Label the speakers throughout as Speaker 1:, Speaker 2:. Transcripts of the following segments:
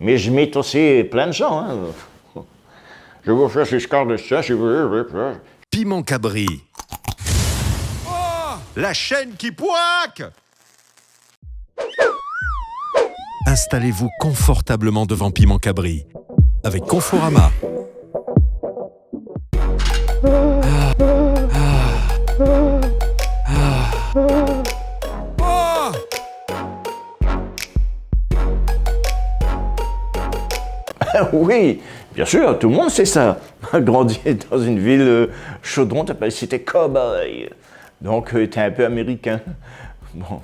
Speaker 1: Mais je m'imite aussi plein de gens. Hein. Je vous fais ce score de ça, si vous voulez.
Speaker 2: Piment Cabri. Oh, la chaîne qui poique! Installez-vous confortablement devant Piment Cabri avec Conforama.
Speaker 1: Oui, bien sûr, tout le monde sait ça. Grandi dans une ville chaudron, c'était Cowboy. Donc, t'es un peu américain. Bon.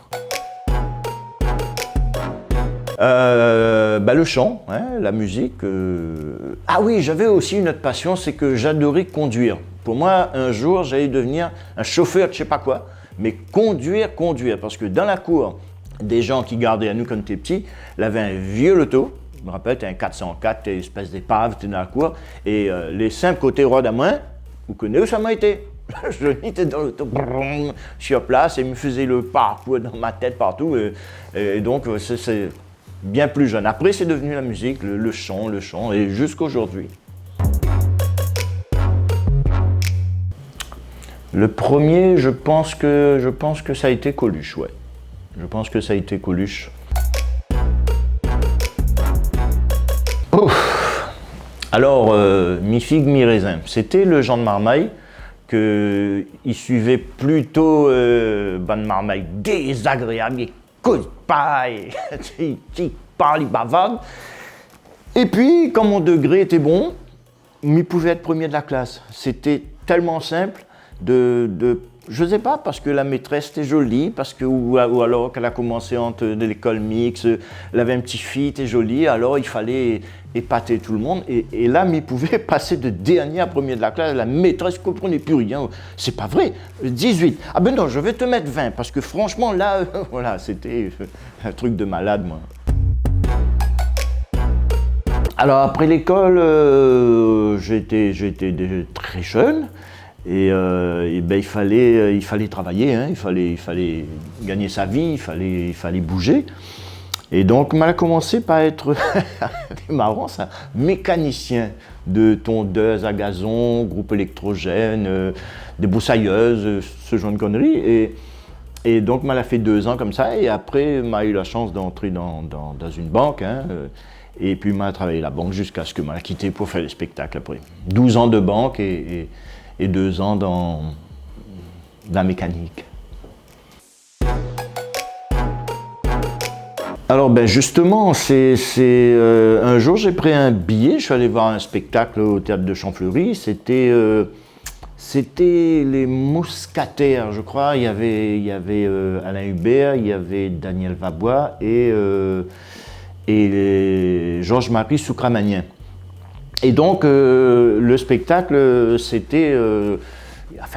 Speaker 1: Le chant, hein, la musique. Ah oui, j'avais aussi une autre passion, c'est que j'adorais conduire. Pour moi, un jour, j'allais devenir un chauffeur de je sais pas quoi, mais conduire, parce que dans la cour, des gens qui gardaient à nous quand on était petits, ils avaient un vieux loto. Je me rappelle, t'as un 404, t'es une espèce d'épave, t'es dans la cour, et les 5 côtés rois à main, vous connaissez où ça m'a été? Je était dans l'auto, sur place, et me faisait le parcours dans ma tête partout, et donc c'est bien plus jeune. Après, c'est devenu la musique, le chant, et jusqu'aujourd'hui. Le premier, je pense que ça a été Coluche, ouais. Je pense que ça a été Coluche. Ouf. Alors, mi figue, mi raisin. C'était le Jean de Marmaille qu'il suivait plutôt Ban de Marmaille désagréable, il cause pas, il parle, il bavarde. Et puis, comme mon degré était bon, il pouvait être premier de la classe. C'était tellement simple je ne sais pas, parce que la maîtresse était jolie, ou alors qu'elle a commencé entre de l'école mixte, elle avait un petit fille, était jolie, alors il fallait épater tout le monde. Et là, il pouvait passer de dernier à premier de la classe, la maîtresse ne comprenait plus rien. C'est pas vrai, 18. Ah ben non, je vais te mettre 20, parce que franchement, là, voilà, c'était un truc de malade, moi. Alors après l'école, j'étais très jeune. Et il fallait travailler, hein, il fallait gagner sa vie, il fallait bouger. Et donc, on a commencé par être, c'est marrant ça, mécanicien de tondeuse à gazon, groupe électrogène, des broussailleuses, ce genre de conneries. Et donc, on a fait 2 ans comme ça. Et après, on a eu la chance d'entrer dans une banque. Hein, et puis, on a travaillé à la banque jusqu'à ce que on a quitté pour faire les spectacles après. 12 ans de banque et 2 ans dans la mécanique. Alors ben justement, un jour j'ai pris un billet, je suis allé voir un spectacle au théâtre de Champfleury, c'était les Mousquetaires, je crois, il y avait Alain Hubert, il y avait Daniel Vabois et Georges-Marie Soukramanien. Et donc, le spectacle, c'était...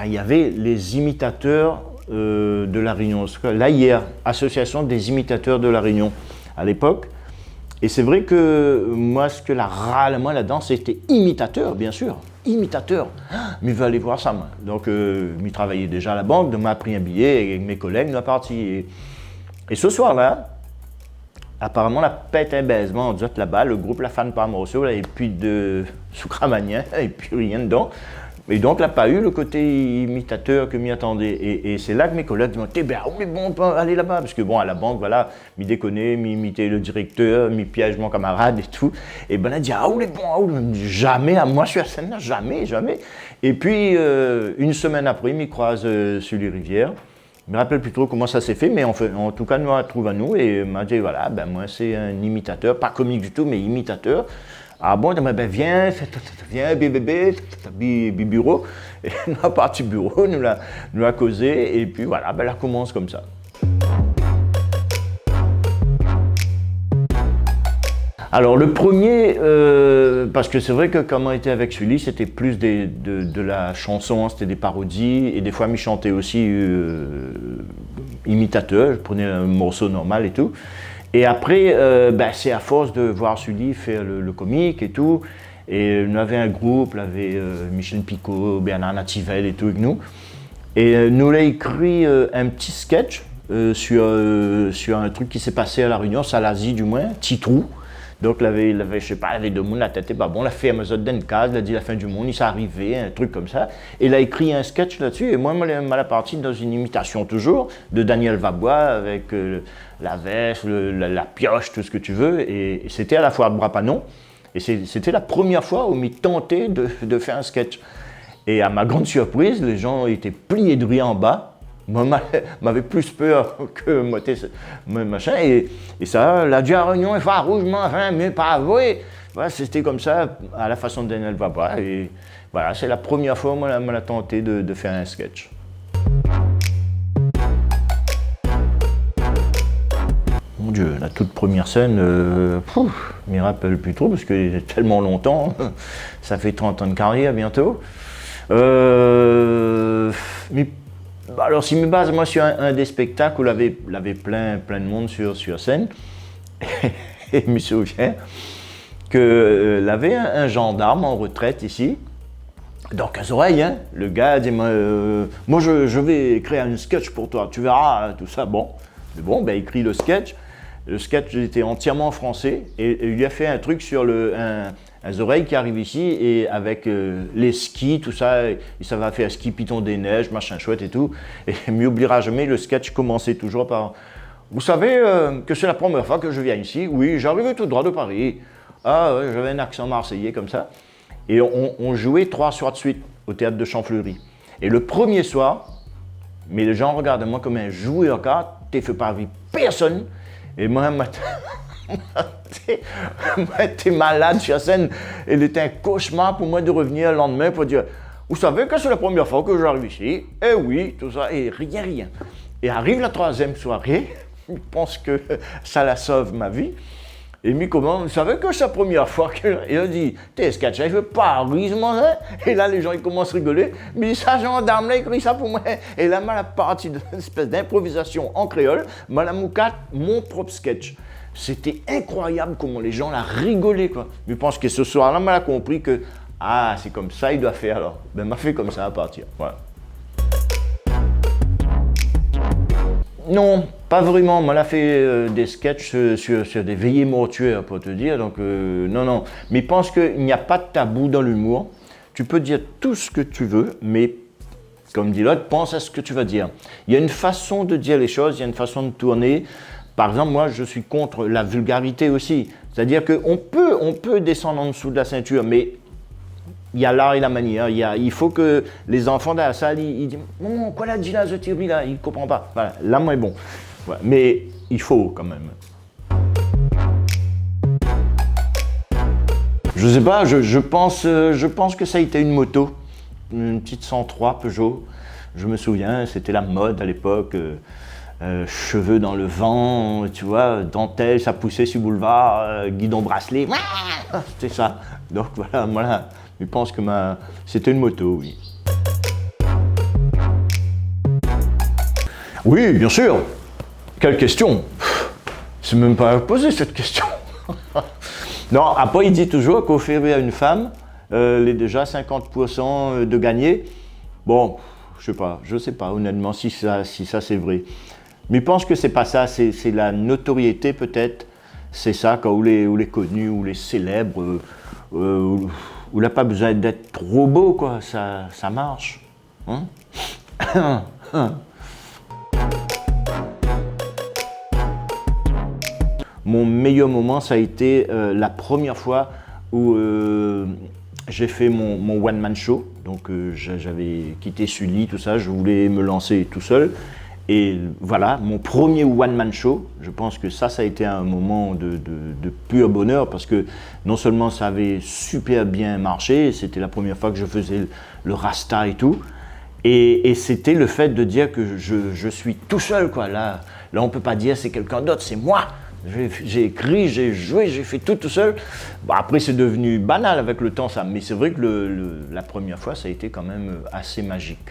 Speaker 1: il y avait les imitateurs de La Réunion, l'AIR, Association des imitateurs de La Réunion, à l'époque. Et c'est vrai que moi, ce que la râle, moi, là-dedans, c'était imitateur, bien sûr. Imitateur. Mais il veut aller voir ça, moi. Donc, il travaillait déjà à la banque, donc m'a pris un billet avec mes collègues, on est parti. Et ce soir-là, apparemment, la pète un baisement, on là-bas, le groupe La Fan Palmoroso, et puis de Soukramanien, et puis rien dedans. Et donc, là, pas eu le côté imitateur que m'y attendait. Et c'est là que mes collègues m'ont dit, oui, bon, on peut aller là-bas. Parce que bon, à la banque, voilà, m'y déconner, m'y imiter le directeur, m'y piège mon camarade et tout. Et ben, là, dit, jamais, à moi, je suis à scène là, jamais. Et puis, une semaine après, il m'y croise sur les rivières. Je ne me rappelle plus trop comment ça s'est fait, mais en tout cas, nous, on trouve à nous. Et il m'a dit, voilà, ben, moi, c'est un imitateur, pas comique du tout, mais imitateur. Ah bon, ben viens, bureau. Et nous sommes partis bureau, nous l'a causé, et puis voilà, ben, elle commence comme ça. Alors le premier, parce que c'est vrai que quand on était avec Sully, c'était plus de la chanson, c'était des parodies, et des fois, il chantait aussi imitateur, je prenais un morceau normal et tout. Et après, c'est à force de voir Sully faire le comique et tout. Et nous avions un groupe, il avait Michel Picot, Bernard Nativelle et tout avec nous. Et nous avons écrit un petit sketch sur un truc qui s'est passé à La Réunion, Salazie du moins, Titrou. Donc, je sais pas, il avait deux mondes, la tête est pas bon. Il a fait Amazon Denka, il a dit la fin du monde, il s'est arrivé, un truc comme ça. Et il a écrit un sketch là-dessus. Et moi, je l'ai parti dans une imitation toujours de Daniel Vabois avec la veste, la pioche, tout ce que tu veux. Et c'était à la foire de Brapanon. Et c'était la première fois où il tentait de faire un sketch. Et à ma grande surprise, les gens étaient pliés de rire en bas. Moi, m'avait plus peur que moi, machin. Et ça, la diarrhée est farouchement, enfin, mais pas avoué. Voilà, c'était comme ça, à la façon de Daniel Vabois. Et voilà, c'est la première fois où moi, on a tenté de faire un sketch. Mon Dieu, la toute première scène, je ne m'y rappelle plus trop, parce que c'est tellement longtemps. Ça fait 30 ans de carrière bientôt. Mais alors, si je me base moi sur un des spectacles où il avait plein de monde sur scène, et je me souviens qu'il avait un gendarme en retraite ici, donc à oreilles, hein, le gars dit moi je vais créer un sketch pour toi, tu verras, tout ça. Bon, ben, il écrit le sketch. Le sketch était entièrement en français et il lui a fait un truc sur un oreilles qui arrive ici et avec les skis, tout ça, et ça va faire ski Python des neiges, machin chouette et tout. Et il m'oubliera jamais, le sketch commençait toujours par « Vous savez que c'est la première fois que je viens ici? Oui, j'arrive tout droit de Paris. » Ah ouais, j'avais un accent marseillais comme ça. Et on jouait 3 soirs de suite au théâtre de Champfleury. Et le premier soir, mais les gens regardaient moi comme un joueur, car t'es fait par personne. Et moi, j'étais malade sur scène. Il était un cauchemar pour moi de revenir le lendemain pour dire « Vous savez que c'est la première fois que j'arrive ici? » Eh oui, tout ça, et rien. Et arrive la 3e soirée, je pense que ça la sauve ma vie. Et il commence, vous savez que c'est la première fois que... Et il dit, t'es sketch, il fait Paris, ça. Et là, les gens, ils commencent à rigoler. Mais ça, gendarme, là, il écrit ça pour moi. Et là, à la partie d'une espèce d'improvisation en créole, la moucate, mon propre sketch. C'était incroyable comment les gens là rigolaient, quoi. Je pense que ce soir-là, m'a compris que, ah, c'est comme ça, il doit faire alors. Ben, m'a fait comme ça à partir. Voilà. Non, pas vraiment. Moi, elle a fait des sketchs sur des veillées mortuaires, pour te dire. Donc, non. Mais je pense qu'il n'y a pas de tabou dans l'humour. Tu peux dire tout ce que tu veux, mais, comme dit l'autre, pense à ce que tu vas dire. Il y a une façon de dire les choses, il y a une façon de tourner. Par exemple, moi, je suis contre la vulgarité aussi. C'est-à-dire qu'on peut descendre en dessous de la ceinture, mais il y a l'art et la manière. Il faut que les enfants dans la salle, ils disent « Maman, quoi là, dit là, ce Thierry là ?» Il ne comprend pas. Voilà, là, moi, bon. Voilà. Mais il faut quand même. Je sais pas, je pense que ça a été une moto. Une petite 103 Peugeot. Je me souviens, c'était la mode à l'époque. Cheveux dans le vent, tu vois, dentelle, ça poussait sur le boulevard, guidon bracelet. C'était ça. Donc voilà. Je pense que c'était une moto, oui. Oui, bien sûr. Quelle question? C'est même pas posé cette question. Non, après il dit toujours qu'offrir à une femme, elle est déjà 50% de gagner. Bon, je sais pas honnêtement si ça c'est vrai. Mais je pense que c'est pas ça, c'est la notoriété peut-être. C'est ça, quand où les connus, ou les célèbres, où il n'a pas besoin d'être trop beau, quoi. Ça marche. Hein? Mon meilleur moment, ça a été la première fois où j'ai fait mon one-man show. Donc j'avais quitté Sully, tout ça, je voulais me lancer tout seul. Et voilà, mon premier one-man show, je pense que ça a été un moment de pur bonheur parce que non seulement ça avait super bien marché, c'était la première fois que je faisais le rasta et tout, et c'était le fait de dire que je suis tout seul, quoi. Là on ne peut pas dire c'est quelqu'un d'autre, c'est moi. J'ai écrit, j'ai joué, j'ai fait tout seul. Bon, après, c'est devenu banal avec le temps, ça, mais c'est vrai que la première fois, ça a été quand même assez magique.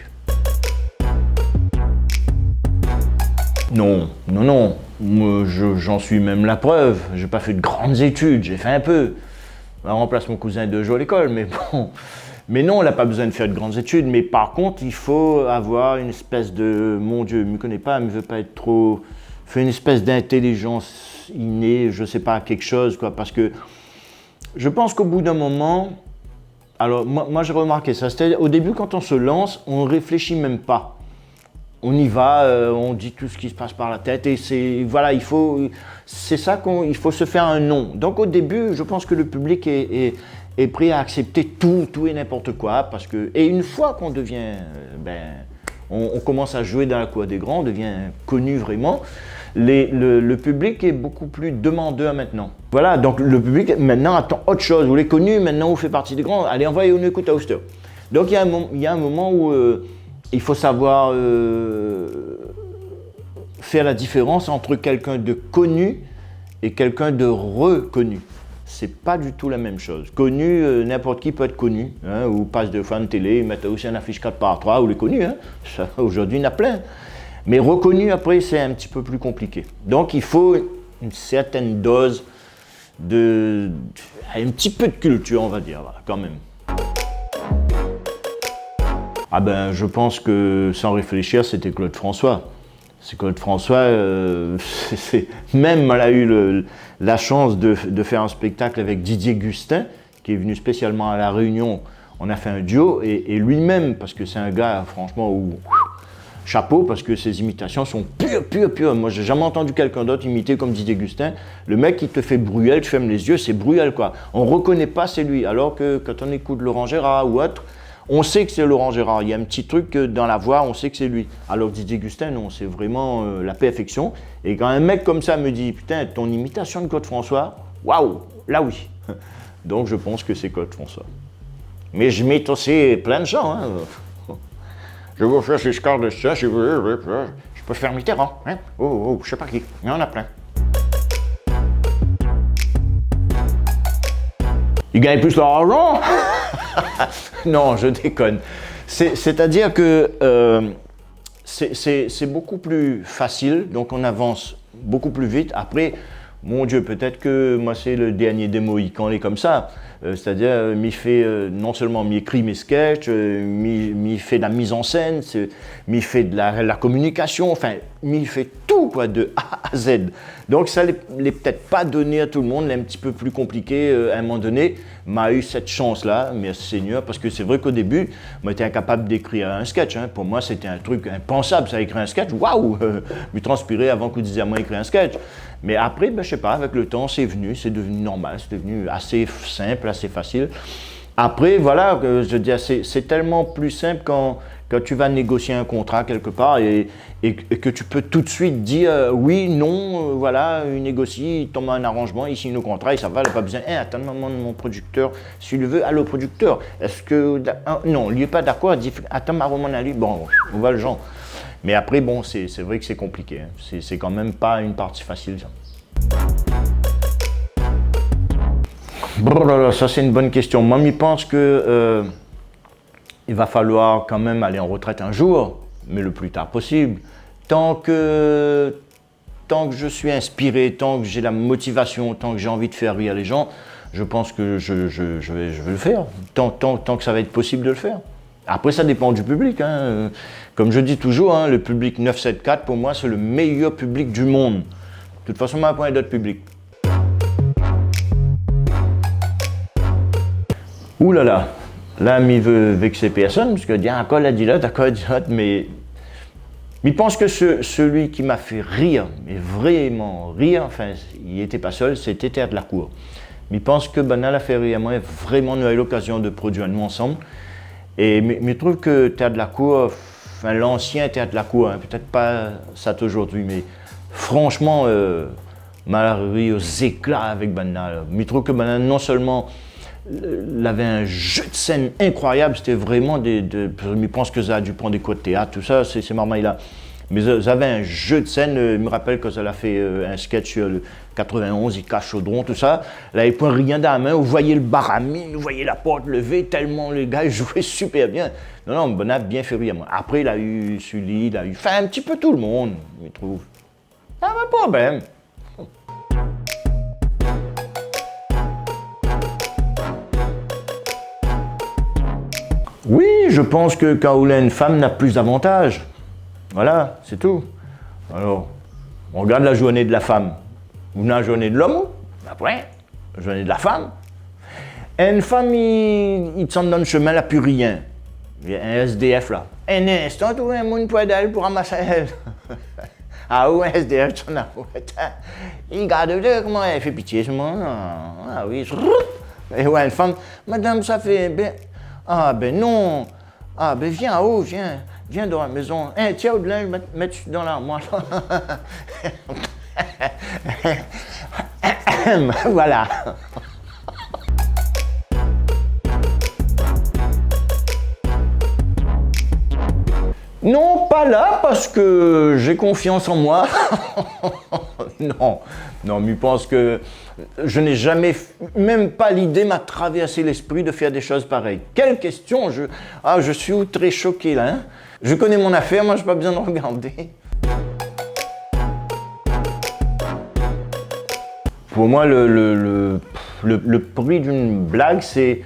Speaker 1: Non. Moi, j'en suis même la preuve. J'ai pas fait de grandes études, j'ai fait un peu. On remplace mon cousin 2 jours à l'école, mais bon. Mais non, on n'a pas besoin de faire de grandes études. Mais par contre, il faut avoir une espèce de... Mon Dieu, il ne me connaît pas, il ne veut pas être trop fait une espèce d'intelligence innée, je ne sais pas, quelque chose, quoi, parce que je pense qu'au bout d'un moment, alors moi j'ai remarqué ça, c'est-à-dire au début quand on se lance, on ne réfléchit même pas. On y va, on dit tout ce qui se passe par la tête et voilà, c'est ça il faut se faire un nom. Donc au début, je pense que le public est prêt à accepter tout et n'importe quoi, et une fois qu'on devient, on commence à jouer dans la cour des grands, on devient connu vraiment, le public est beaucoup plus demandeur maintenant. Voilà, donc le public maintenant attend autre chose. Vous l'avez connu, maintenant vous faites partie des grands, allez envoyez une écoute à Auster. Donc il y a un moment où il faut savoir faire la différence entre quelqu'un de connu et quelqu'un de reconnu. C'est pas du tout la même chose. Connu, n'importe qui peut être connu, hein, ou passe de fan de télé, mettre aussi une affiche 4x3, ou les connus, hein. Aujourd'hui il y en a plein. Mais reconnu après c'est un petit peu plus compliqué. Donc il faut une certaine dose un petit peu de culture, on va dire, voilà, quand même. Ah ben, je pense que, sans réfléchir, c'était Claude François. C'est Claude François, même elle a eu la chance de faire un spectacle avec Didier Gustin, qui est venu spécialement à La Réunion. On a fait un duo, et lui-même, parce que c'est un gars, franchement, chapeau, parce que ses imitations sont pures. Moi, j'ai jamais entendu quelqu'un d'autre imiter comme Didier Gustin. Le mec qui te fait Bruel, tu fermes les yeux, c'est Bruel, quoi. On reconnaît pas c'est lui, alors que quand on écoute Laurent Gérard ou autre, on sait que c'est Laurent Gérard, il y a un petit truc dans la voix, on sait que c'est lui. Alors Didier Gustin, non, c'est vraiment la perfection. Et quand un mec comme ça me dit, putain, ton imitation de Claude François, waouh, là oui. Donc je pense que c'est Claude François. Mais je m'imite aussi plein de gens. Hein. Je vous fais ce score de ça, je peux faire Mitterrand. Hein. Je sais pas qui, il y en a plein. Il gagne plus leur argent. Non, je déconne. C'est-à-dire que c'est beaucoup plus facile, donc on avance beaucoup plus vite. Après, mon Dieu, peut-être que moi c'est le dernier des Mohicans, il est comme ça. C'est-à-dire, m'y fait non seulement m'y écrit mes sketchs, m'y fait de la mise en scène, m'y fait de la communication, enfin, m'y fait tout, quoi, de A à Z. Donc ça n'est peut-être pas donné à tout le monde, c'est un petit peu plus compliqué à un moment donné. M'a eu cette chance-là, merci Seigneur, parce que c'est vrai qu'au début, moi j'étais incapable d'écrire un sketch. Hein. Pour moi, c'était un truc impensable, ça, écrire un sketch, waouh, me transpirer avant qu'on dise à moi écrire un sketch. Mais après, je sais pas, avec le temps, c'est devenu normal, c'est devenu assez simple, assez facile. Après, voilà, je veux dire, c'est tellement plus simple quand tu vas négocier un contrat quelque part et que tu peux tout de suite dire oui, non, voilà, il négocie, il tombe un arrangement, il signe le contrat et ça va, il n'a pas besoin. Attends, mon producteur, s'il le veut, allô producteur, est-ce que. Non, il n'est pas d'accord, il dit attends, ma romane à lui, bon, on va le genre. Mais après, bon, c'est vrai que c'est compliqué, hein. C'est quand même pas une partie facile, ça. Ça c'est une bonne question. Moi, je pense que il va falloir quand même aller en retraite un jour, mais le plus tard possible. Tant que je suis inspiré, tant que j'ai la motivation, tant que j'ai envie de faire rire les gens, je pense que je vais le faire. Tant que ça va être possible de le faire. Après, ça dépend du public. Hein. Comme je dis toujours, hein, le public 974, pour moi, c'est le meilleur public du monde. De toute façon, il n'y a pas d'autres publics. Ouh là là, là, il veut vexer personne, parce que dit encore l'a dit là, d'accord, dit l'autre, mais je pense que celui qui m'a fait rire, mais vraiment rire, enfin, il n'était pas seul, c'était Théâtre de la Cour. Mais je pense que Banal a fait rire, moi, vraiment, nous avons eu l'occasion de produire nous ensemble. Et je trouve que Théâtre de la Cour, enfin, l'ancien Théâtre de la Cour, hein, peut-être pas ça aujourd'hui, mais franchement, m'a ri aux éclats avec Banal. Je trouve que Banal, non seulement il avait un jeu de scène incroyable, c'était vraiment je pense que ça a dû prendre des cours de théâtre, tout ça, c'est marrant là. Mais ça avait un jeu de scène, je me rappelle quand elle a fait un sketch sur le 91, il cache Chaudron, tout ça, elle n'avait point rien dans la main, vous voyez le baramine, vous voyez la porte levée, tellement les gars jouaient super bien. Non, Bonat a bien fait rire moi. Après, il a eu Sully, il a eu, enfin un petit peu tout le monde, je trouve. Pas de problème. Oui, je pense que quand on a une femme n'a plus d'avantages. Voilà, c'est tout. Alors, On regarde la journée de la femme. Ou la journée de l'homme, après, la journée de la femme. Et une femme, il s'en donne chemin, là, plus rien. Il y a un SDF là. Un instant, tu vois un monde près d'elle pour ramasser elle. Ah oui, un SDF, tu en as. Il regarde comment elle fait pitié, ce monde. Ah oui. Et ouais, une femme, madame, ça fait. Ben, ah ben non. Ah ben viens en haut, viens dans la maison. Hein, tiens, au linge, mets-tu dans l'armoire. Voilà. Non, pas là, parce que j'ai confiance en moi. Non, mais je pense que je n'ai jamais, même pas l'idée m'a traversé l'esprit de faire des choses pareilles. Quelle question, je suis très choqué là. Hein? Je connais mon affaire, moi je n'ai pas besoin de regarder. Pour moi, le prix d'une blague, c'est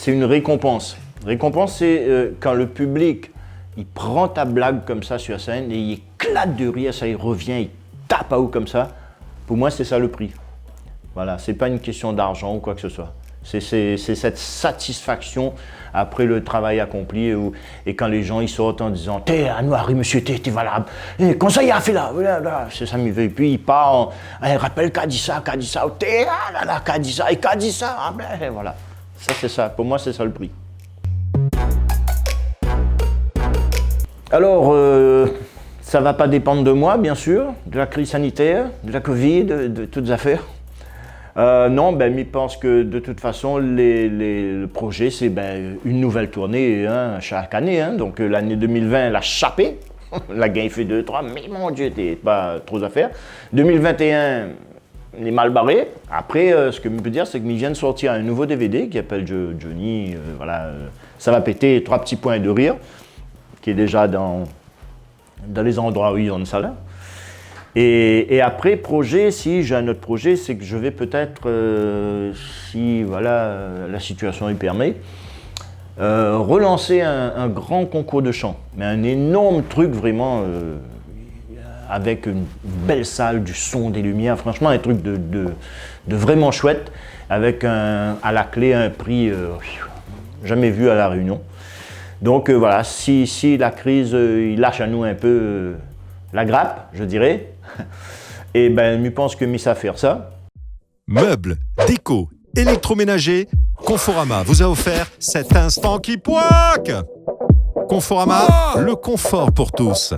Speaker 1: une récompense. Récompense, c'est quand le public il prend ta blague comme ça sur scène et il éclate de rire, ça il revient, il tape à haut comme ça. Pour moi, c'est ça le prix. Voilà, c'est pas une question d'argent ou quoi que ce soit. C'est cette satisfaction après le travail accompli et quand les gens ils sortent en disant « T'es à Noiry, monsieur, t'es valable. Comme ça, il a fait là. C'est ça, et puis il part, il rappelle qu'a dit ça, t'es là, qu'a dit ça, et qu'a dit ça. Ah, ben, voilà, ça c'est ça. Pour moi, c'est ça le prix. Alors, ça ne va pas dépendre de moi, bien sûr, de la crise sanitaire, de la Covid, de toutes affaires. Non, je pense que de toute façon, le projet, c'est une nouvelle tournée chaque année. Hein. Donc l'année 2020, elle a chapé. La gain fait 2, 3, mais mon Dieu, t'es pas trop à faire. 2021, il est mal barré. Après, ce que je peux dire, c'est qu'ils viennent sortir un nouveau DVD qui s'appelle Johnny. Voilà, ça va péter 3 petits points de rire, qui est déjà dans les endroits où ils ont ça là. Et après, projet, si j'ai un autre projet, c'est que je vais peut-être, si voilà, la situation y permet, relancer un grand concours de chant. Mais un énorme truc vraiment, avec une belle salle, du son, des lumières, franchement un truc de vraiment chouette, avec à la clé un prix jamais vu à La Réunion. Donc voilà, si la crise il lâche à nous un peu la grappe, je dirais, et je pense que Miss à faire ça.
Speaker 2: Meubles, déco, électroménager, Conforama vous a offert cet instant qui poique. Conforama, le confort pour tous.